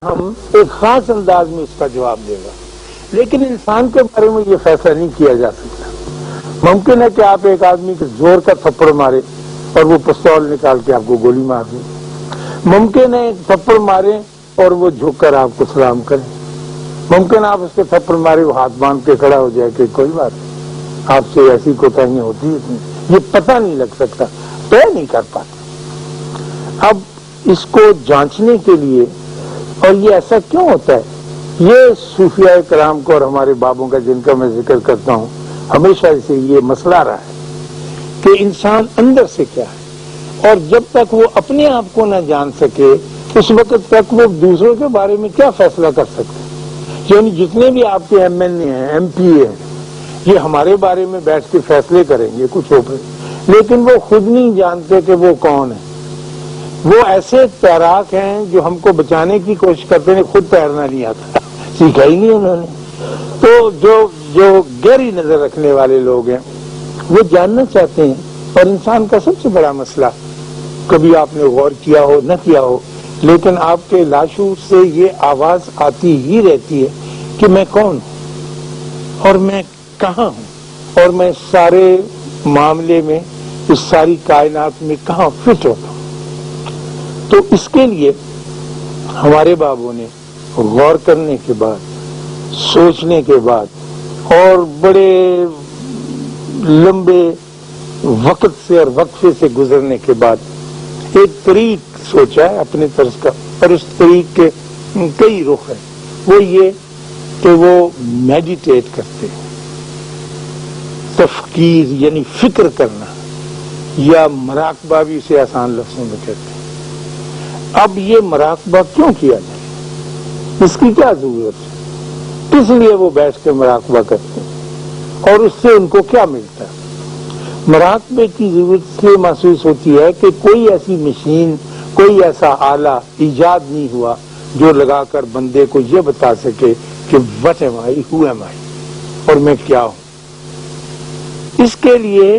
ہم ایک خاص انداز میں اس کا جواب دے گا، لیکن انسان کے بارے میں یہ فیصلہ نہیں کیا جا سکتا۔ ممکن ہے کہ آپ ایک آدمی کے زور کا تھپڑ مارے اور وہ پستول نکال کے آپ کو گولی مار دے، ممکن ہے ایک تھپڑ مارے اور وہ جھک کر آپ کو سلام کرے، ممکن آپ اس کے تھپڑ مارے وہ ہاتھ باندھ کے کھڑا ہو جائے کہ کوئی بات نہیں، آپ سے ایسی کوتاہیاں ہوتی ہیں، یہ پتہ نہیں لگ سکتا، طے نہیں کر پاتا۔ اب اس کو جانچنے کے لیے، اور یہ ایسا کیوں ہوتا ہے، یہ صوفیاء کرام کو اور ہمارے بابوں کا جن کا میں ذکر کرتا ہوں، ہمیشہ سے یہ مسئلہ رہا ہے کہ انسان اندر سے کیا ہے، اور جب تک وہ اپنے آپ کو نہ جان سکے اس وقت تک وہ دوسروں کے بارے میں کیا فیصلہ کر سکتے ہیں۔ یعنی جتنے بھی آپ کے ایم این اے ہیں، ایم پی اے ہیں، یہ ہمارے بارے میں بیٹھ کے فیصلے کریں گے کچھ ہو گئے، لیکن وہ خود نہیں جانتے کہ وہ کون ہے۔ وہ ایسے تیراک ہیں جو ہم کو بچانے کی کوشش کرتے ہیں، خود تیرنا نہیں آتا، سیکھا ہی نہیں انہوں نے۔ تو جو گہری نظر رکھنے والے لوگ ہیں وہ جاننا چاہتے ہیں، اور انسان کا سب سے بڑا مسئلہ، کبھی آپ نے غور کیا ہو نہ کیا ہو، لیکن آپ کے لاشعور سے یہ آواز آتی ہی رہتی ہے کہ میں کون ہوں اور میں کہاں ہوں اور میں سارے معاملے میں، اس ساری کائنات میں کہاں فٹ ہوتا ہوں۔ تو اس کے لیے ہمارے بابوں نے غور کرنے کے بعد، سوچنے کے بعد اور بڑے لمبے وقت سے اور وقفے سے گزرنے کے بعد ایک طریق سوچا ہے اپنے طرز کا، اور اس طریق کے کئی رخ ہیں۔ وہ یہ کہ وہ میڈیٹیٹ کرتے ہیں، تفکیر یعنی فکر کرنا، یا مراقبہ بھی اسے آسان لفظوں میں کہتے ہیں۔ اب یہ مراقبہ کیوں کیا جائے، اس کی کیا ضرورت ہے، کس لیے وہ بیٹھ کے مراقبہ کرتے ہیں اور اس سے ان کو کیا ملتا ہے۔ مراقبے کی ضرورت سے محسوس ہوتی ہے کہ کوئی ایسی مشین، کوئی ایسا آلہ ایجاد نہیں ہوا جو لگا کر بندے کو یہ بتا سکے کہ what am I, who am I, اور میں کیا ہوں۔ اس کے لیے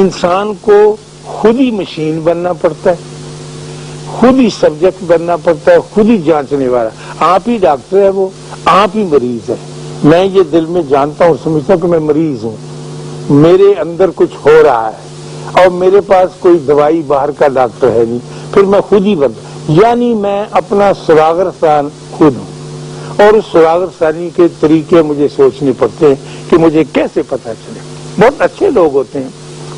انسان کو خود ہی مشین بننا پڑتا ہے، خود ہی سبجیکٹ بننا پڑتا ہے، خود ہی جانچنے والا۔ آپ ہی ڈاکٹر ہے، وہ آپ ہی مریض ہے۔ میں یہ دل میں جانتا ہوں، سمجھتا ہوں کہ میں مریض ہوں، میرے اندر کچھ ہو رہا ہے، اور میرے پاس کوئی دوائی باہر کا ڈاکٹر ہے نہیں، پھر میں خود ہی بنتا، یعنی میں اپنا سراغ رسان خود ہوں، اور اس سراغ رسانی کے طریقے مجھے سوچنے پڑتے ہیں کہ مجھے کیسے پتہ چلے۔ بہت اچھے لوگ ہوتے ہیں،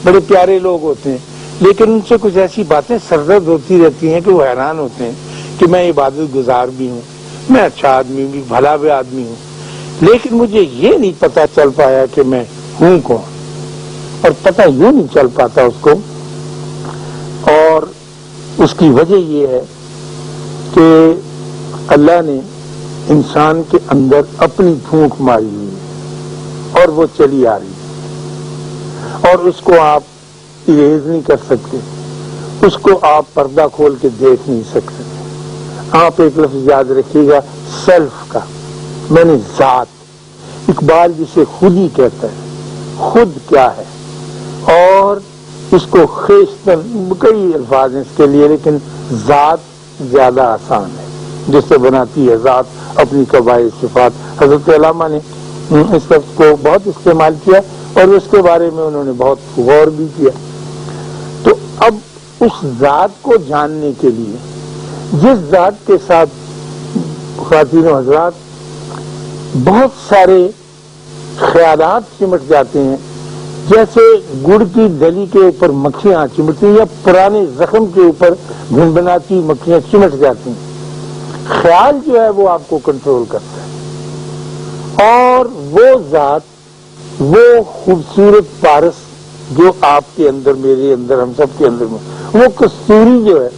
بڑے پیارے لوگ ہوتے ہیں، لیکن ان سے کچھ ایسی باتیں سرزد ہوتی رہتی ہیں کہ وہ حیران ہوتے ہیں کہ میں عبادت گزار بھی ہوں، میں اچھا آدمی بھی، بھلا بھی آدمی ہوں، لیکن مجھے یہ نہیں پتا چل پایا کہ میں ہوں کون، اور پتہ یوں نہیں چل پاتا اس کو۔ اور اس کی وجہ یہ ہے کہ اللہ نے انسان کے اندر اپنی پھونک ماری ہوئی ہے، اور وہ چلی آ رہی ہے، اور اس کو آپ اریز نہیں کر سکتے، اس کو آپ پردہ کھول کے دیکھ نہیں سکتے۔ آپ ایک لفظ یاد رکھیے گا، سیلف کا، میں نے ذات، اقبال جسے خود ہی کہتا ہے، خود کیا ہے، اور اس کو خیشتن، کئی الفاظ ہیں اس کے لیے، لیکن ذات زیادہ آسان ہے، جس سے بناتی ہے ذات اپنی قواعد صفات۔ حضرت علامہ نے اس لفظ کو بہت استعمال کیا، اور اس کے بارے میں انہوں نے بہت غور بھی کیا۔ تو اب اس ذات کو جاننے کے لیے، جس ذات کے ساتھ خواتین و حضرات بہت سارے خیالات چمٹ جاتے ہیں، جیسے گڑ کی ڈلی کے اوپر مکھیاں چمٹتی ہیں، یا پرانے زخم کے اوپر بھنبھناتی مکھیاں چمٹ جاتی ہیں۔ خیال جو ہے وہ آپ کو کنٹرول کرتا ہے، اور وہ ذات، وہ خوبصورت پارس جو آپ کے اندر، میرے اندر، ہم سب کے اندر میں، وہ کستوری جو ہے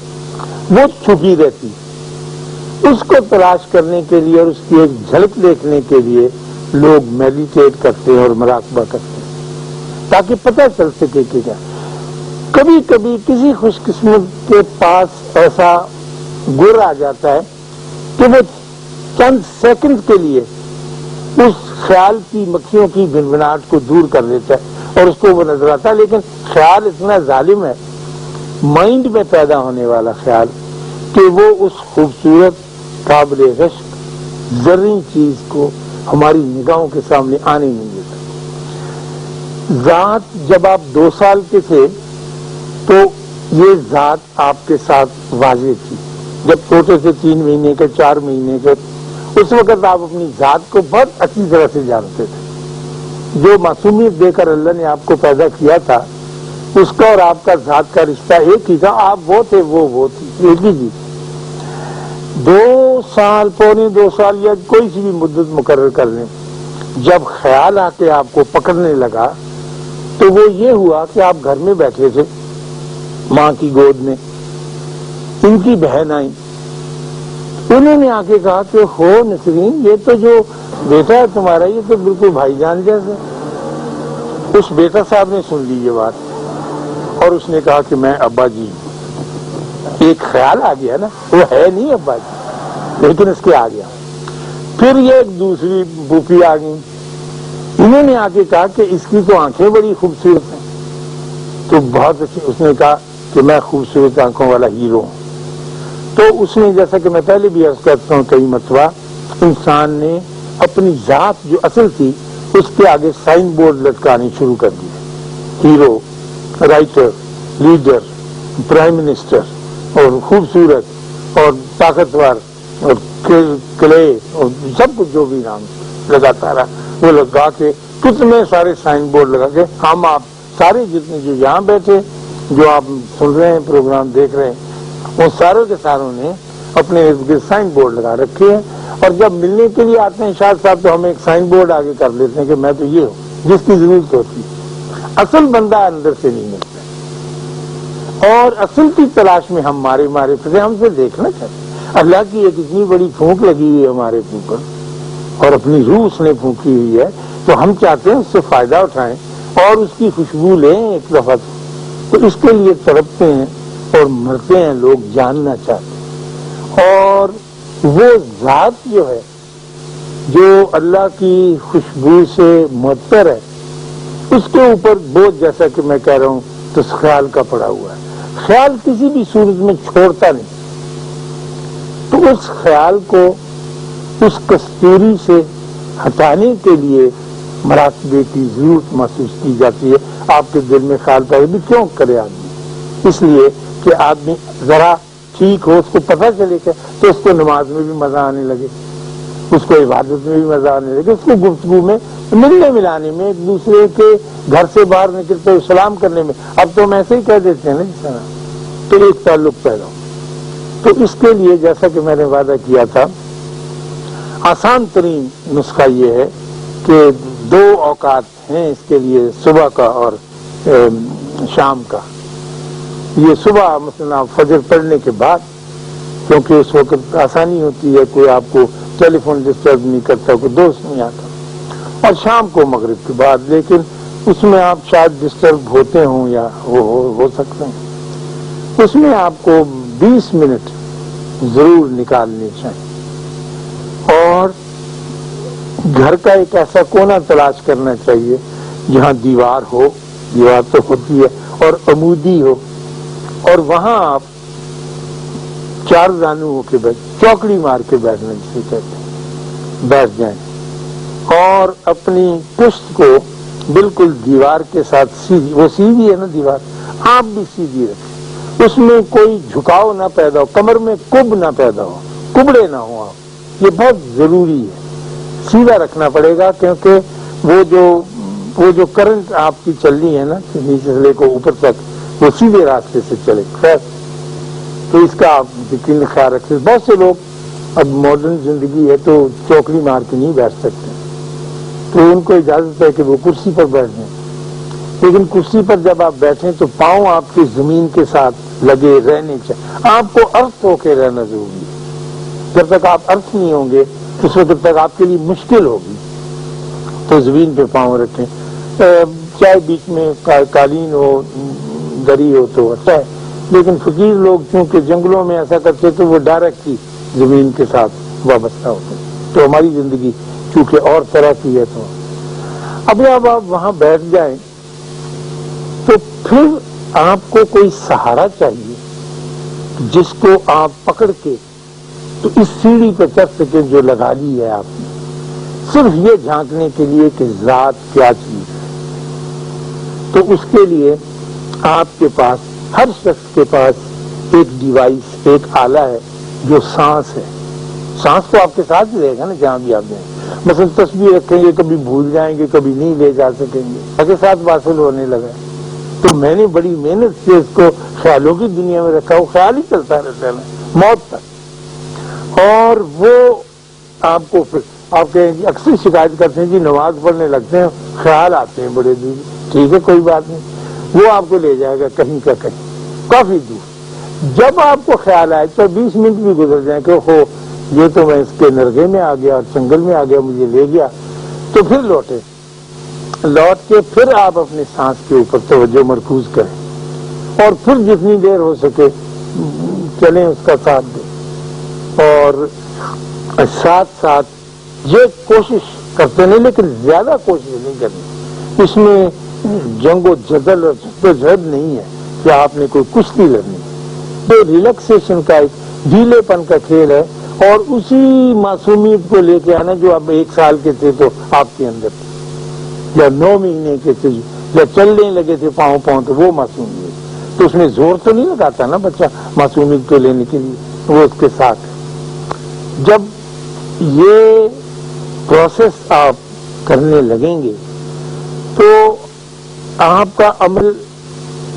وہ چھپی رہتی ہے۔ اس کو تلاش کرنے کے لیے اور اس کی ایک جھلک دیکھنے کے لیے لوگ میڈیٹیٹ کرتے ہیں اور مراقبہ کرتے ہیں، تاکہ پتہ چل سکے کہ کیا۔ کبھی کبھی کسی خوش قسمت کے پاس ایسا گر آ جاتا ہے کہ وہ چند سیکنڈ کے لیے اس خیال کی مکھیوں کی بھنبھناہٹ کو دور کر دیتا ہے، اور اس کو وہ نظر آتا ہے، لیکن خیال اتنا ظالم ہے، مائنڈ میں پیدا ہونے والا خیال، کہ وہ اس خوبصورت قابل رشک زرعی چیز کو ہماری نگاہوں کے سامنے آنے نہیں دیتا۔ ذات جب آپ 2 سال کے تھے تو یہ ذات آپ کے ساتھ واضح تھی، جب چھوٹے سے 3 مہینے کے 4 مہینے کے، اس وقت آپ اپنی ذات کو بہت اچھی طرح سے جانتے تھے۔ جو معصومیت دے کر اللہ نے آپ کو پیدا کیا تھا اس کا اور آپ کا ذات کا رشتہ ایک ہی تھا، آپ وہ تھے وہ تھی، ایک ہی چیز۔ 2 سال، پونے 2 سال یا کوئی سی بھی مدت مقرر کر لیں، جب خیال آ کے آپ کو پکڑنے لگا تو وہ یہ ہوا کہ آپ گھر میں بیٹھے تھے ماں کی گود میں، ان کی بہن آئی، انہوں نے آ کے کہا کہ ہو نسرین، یہ تو جو بیٹا ہے تمہارا یہ تو بالکل بھائی جان جیسے۔ اس بیٹا صاحب نے سن لی یہ بات اور اس نے کہا کہ میں ابا جی، ایک خیال آ گیا نا، وہ ہے نہیں ابا جی لیکن اس کے آ گیا۔ پھر یہ ایک دوسری پھوپھی آ گئی، انہوں نے آ کے کہا کہ اس کی تو آنکھیں بڑی خوبصورت ہیں، تو بہت اچھی، اس نے کہا کہ میں خوبصورت آنکھوں والا ہیرو ہوں۔ تو اس نے، جیسا کہ میں پہلے بھی عرض کرتا ہوں کئی مرتبہ، انسان نے اپنی ذات جو اصل تھی اس کے آگے سائن بورڈ لٹکانے شروع کر دیے، hero, writer, leader, prime minister, اور خوبصورت اور طاقتور اور کلے اور سب کچھ جو بھی نام لگاتا رہا، وہ لگا کے کتنے سارے سائن بورڈ لگا کے ہم آپ سارے جتنے جو یہاں بیٹھے جو آپ سن رہے ہیں پروگرام دیکھ رہے ہیں وہ ساروں کے ساروں نے اپنے ارد گرد سائن بورڈ لگا رکھے ہیں، اور جب ملنے کے لیے آتے ہیں شاہد صاحب تو ہمیں ایک سائن بورڈ آگے کر لیتے ہیں کہ میں تو یہ ہوں جس کی ضرورت ہوتی، اصل بندہ اندر سے نہیں ملتا، اور اصل کی تلاش میں ہم مارے پھرے، ہم سے دیکھنا چاہتے ہیں۔ اللہ کی ایک اتنی بڑی پھونک لگی ہوئی ہے ہمارے اوپر اور اپنی روح اس نے پھونکی ہوئی ہے، تو ہم چاہتے ہیں اس سے فائدہ اٹھائیں اور اس کی خوشبو لیں ایک دفعہ، تو اس کے لیے تڑپتے ہیں اور مرتے ہیں لوگ، جاننا چاہتے ہیں۔ اور وہ ذات جو ہے جو اللہ کی خوشبو سے معطر ہے، اس کے اوپر بوجھ، جیسا کہ میں کہہ رہا ہوں، تو خیال کا پڑا ہوا ہے۔ خیال کسی بھی صورت میں چھوڑتا نہیں، تو اس خیال کو اس کستوری سے ہٹانے کے لیے مراقبے کی ضرورت محسوس کی جاتی ہے۔ آپ کے دل میں خیال پیدا بھی کیوں کرے آدمی؟ اس لیے کہ آدمی ذرا ٹھیک ہو، اس کو پتہ چلے کہ تو اس کو نماز میں بھی مزہ آنے لگے، اس کو عبادت میں بھی مزہ آنے لگے، اس کو گفتگو میں، ملنے ملانے میں، ایک دوسرے کے گھر سے باہر نکلتے ہوئے سلام کرنے میں۔ اب تو ہم ایسے ہی کہہ دیتے ہیں نا جس طرح، تو ایک تعلق پیدا ہو۔ تو اس کے لیے جیسا کہ میں نے وعدہ کیا تھا، آسان ترین نسخہ یہ ہے کہ 2 اوقات ہیں اس کے لیے، صبح کا اور شام کا۔ یہ صبح مثلا فجر پڑھنے کے بعد، کیونکہ اس وقت آسانی ہوتی ہے، کوئی آپ کو ٹیلی فون ڈسٹرب نہیں کرتا، کوئی دوست نہیں آتا، اور شام کو مغرب کے بعد، لیکن اس میں آپ شاید ڈسٹرب ہوتے ہوں یا ہو سکتے ہیں، اس میں آپ کو 20 منٹ ضرور نکالنے چاہیے، اور گھر کا ایک ایسا کونا تلاش کرنا چاہیے جہاں دیوار ہو، دیوار تو ہوتی ہے، اور عمودی ہو، اور وہاں آپ 4 زانو ہو کے چوکڑی مار کے بیٹھنا جسے کہتے ہیں، بیٹھ جائیں، اور اپنی پشت کو بالکل دیوار کے ساتھ سیدھی، وہ سیدھی ہے نا دیوار، آپ بھی سیدھی رکھیں، اس میں کوئی جھکاؤ نہ پیدا ہو، کمر میں کب نہ پیدا ہو، کبڑے نہ ہو آپ، یہ بہت ضروری ہے، سیدھا رکھنا پڑے گا، کیونکہ وہ جو کرنٹ آپ کی چل رہی ہے نا نیچے سے لے کو اوپر تک، وہ سیدھے راستے سے چلے۔ خیر، تو اس کا آپ یقین خیال رکھیں۔ بہت سے لوگ، اب ماڈرن زندگی ہے تو چوکڑی مار کے نہیں بیٹھ سکتے، تو ان کو اجازت ہے کہ وہ کرسی پر بیٹھ جائیں، لیکن کرسی پر جب آپ بیٹھیں تو پاؤں آپ کی زمین کے ساتھ لگے رہنے چاہیے، آپ کو ارتھ ہو کے رہنا ضروری ہے۔ جب تک آپ ارتھ نہیں ہوں گے اس وقت تک آپ کے لیے مشکل ہوگی، تو زمین پہ پاؤں رکھیں، چاہے بیچ میں قالین ہو، دری ہو تو اچھا ہے، لیکن فقیر لوگ چونکہ جنگلوں میں ایسا کرتے تو وہ ڈائریکٹ ہی زمین کے ساتھ وابستہ ہوتے، تو ہماری زندگی چونکہ اور طرح کی ہے، تو اب جب آپ وہاں بیٹھ جائیں تو پھر آپ کو کوئی سہارا چاہیے جس کو آپ پکڑ کے تو اس سیڑھی پہ چڑھ سکے جو لگا لی ہے آپ نے، صرف یہ جھانکنے کے لیے کہ ذات کیا چیز ہے، تو اس کے لیے آپ کے پاس، ہر شخص کے پاس ایک ڈیوائس، ایک آلہ ہے جو سانس ہے۔ سانس تو آپ کے ساتھ ہی رہے گا نا جہاں بھی آپ جائیں، مثلا تسبیح رکھیں گے، کبھی بھول جائیں گے، کبھی نہیں لے جا سکیں گے، اس کے ساتھ واصل ہونے لگا۔ تو میں نے بڑی محنت سے اس کو خیالوں کی دنیا میں رکھا، وہ خیال ہی چلتا رہتا ہے موت تک۔ اور وہ آپ کو پھر آپ کہیں گے، اکثر شکایت کرتے ہیں جی نماز پڑھنے لگتے ہیں خیال آتے ہیں بڑے دور، ٹھیک ہے کوئی بات نہیں، وہ آپ کو لے جائے گا کہیں کا کہیں، کافی دور۔ جب آپ کو خیال آئے تو 20 منٹ بھی گزر جائیں کہ ہو یہ تو میں اس کے نرغے میں آ گیا اور جنگل میں آ گیا، مجھے لے گیا، تو پھر لوٹے، لوٹ کے پھر آپ اپنے سانس کے اوپر توجہ مرکوز کریں اور پھر جتنی دیر ہو سکے چلیں، اس کا ساتھ دیں، اور ساتھ ساتھ یہ کوشش کرتے نہیں، لیکن زیادہ کوشش نہیں کرنی، اس میں جنگ و جدل اور جدوجہد نہیں ہے کہ آپ نے کوئی کشتی لڑنی، تو ریلیکسیشن کا ایک ڈھیلے پن کا کھیل ہے، اور اسی معصومیت کو لے کے آنا جو اب 1 سال کے تھے تو آپ کے اندر تھے، یا 9 مہینے کے تھے، یا چلنے لگے تھے پاؤں پاؤں، تو وہ معصومیت، تو اس میں زور تو نہیں لگاتا نا بچہ معصومیت کو لینے کے لیے، وہ اس کے ساتھ ہے۔ جب یہ پروسیس آپ کرنے لگیں گے تو آپ کا عمل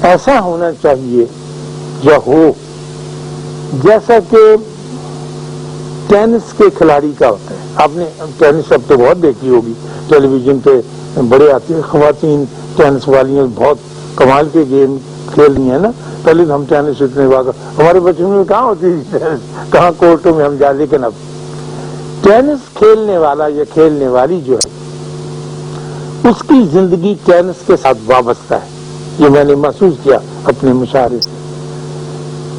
ایسا ہونا چاہیے یا ہو جیسا کہ ٹینس کے کھلاڑی کا ہوتا ہے۔ آپ نے ٹینس اب تو بہت دیکھی ہوگی، ٹیلی ویژن پہ بڑے آتے ہیں، خواتین ٹینس والیاں بہت کمال کے گیم کھیل رہی ہیں نا۔ پہلے تو ہم ٹینس اتنے واقع، ہمارے بچپن میں کہاں ہوتی تھی ٹینس، کہاں کورٹوں میں ہم جا، لیکن اب ٹینس کھیلنے والا یا کھیلنے والی جو ہے اس کی زندگی ٹینس کے ساتھ وابستہ ہے، یہ میں نے محسوس کیا اپنے مشاہدے سے۔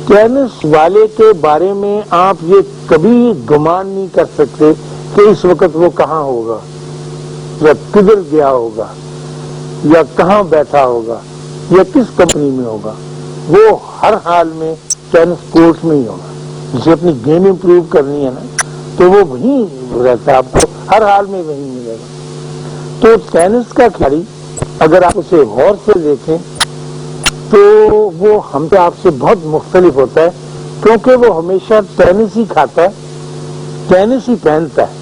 ٹینس والے کے بارے میں آپ یہ کبھی گمان نہیں کر سکتے کہ اس وقت وہ کہاں ہوگا، یا کدھر گیا ہوگا، یا کہاں بیٹھا ہوگا، یا کس کمپنی میں ہوگا، وہ ہر حال میں ٹینس کورٹ میں ہی ہوگا۔ جسے اپنی گیم امپروو کرنی ہے نا تو وہ وہیں رہتا ہے، آپ کو ہر حال میں وہیں ملے گا۔ تو ٹینس کا کھلاڑی اگر آپ اسے غور سے دیکھیں تو وہ ہم سے آپ سے بہت مختلف ہوتا ہے، کیونکہ وہ ہمیشہ ٹینس ہی کھاتا ہے، ٹینس ہی پہنتا ہے،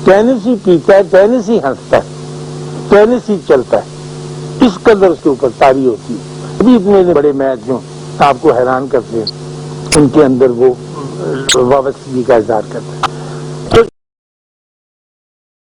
ٹینس ہی پیتا ہے، ٹینس ہی ہنستا ہے، ٹینس ہی چلتا ہے، اس قدر اس کے اوپر تاری ہوتی ہے۔ ابھی اتنے بڑے میچ جو آپ کو حیران کرتے ہیں ان کے اندر وہ وابستگی کا اظہار کرتا ہے۔